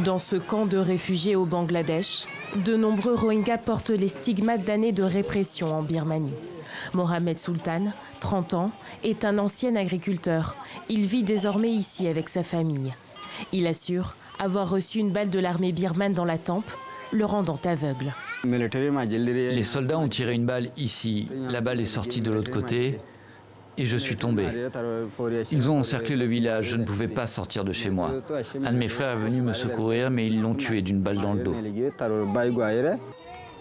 Dans ce camp de réfugiés au Bangladesh, de nombreux Rohingyas portent les stigmates d'années de répression en Birmanie. Mohamed Sultan, 30 ans, est un ancien agriculteur. Il vit désormais ici avec sa famille. Il assure avoir reçu une balle de l'armée birmane dans la tempe, le rendant aveugle. Les soldats ont tiré une balle ici. La balle est sortie de l'autre côté et je suis tombé. Ils ont encerclé le village, je ne pouvais pas sortir de chez moi. Un de mes frères est venu me secourir, mais ils l'ont tué d'une balle dans le dos.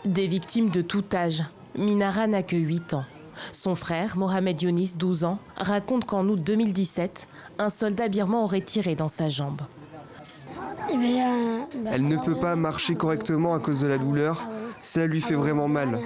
Des victimes de tout âge. Minara n'a que 8 ans. Son frère, Mohamed Younis, 12 ans, raconte qu'en août 2017, un soldat birman aurait tiré dans sa jambe. Elle ne peut pas marcher correctement à cause de la douleur. Ça lui fait vraiment mal.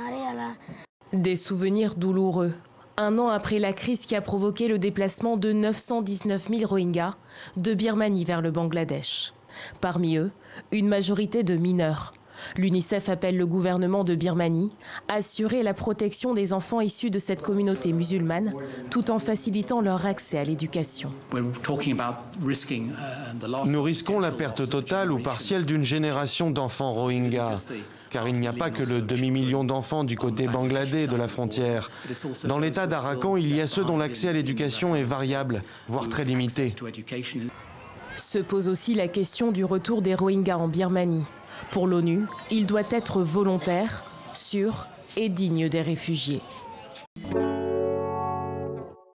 Des souvenirs douloureux. Un an après la crise qui a provoqué le déplacement de 919 000 Rohingyas de Birmanie vers le Bangladesh. Parmi eux, une majorité de mineurs. L'UNICEF appelle le gouvernement de Birmanie à assurer la protection des enfants issus de cette communauté musulmane, tout en facilitant leur accès à l'éducation. Nous risquons la perte totale ou partielle d'une génération d'enfants Rohingyas. Car il n'y a pas que le demi-million d'enfants du côté bangladais de la frontière. Dans l'état d'Arakan, il y a ceux dont l'accès à l'éducation est variable, voire très limité. Se pose aussi la question du retour des Rohingyas en Birmanie. Pour l'ONU, il doit être volontaire, sûr et digne des réfugiés.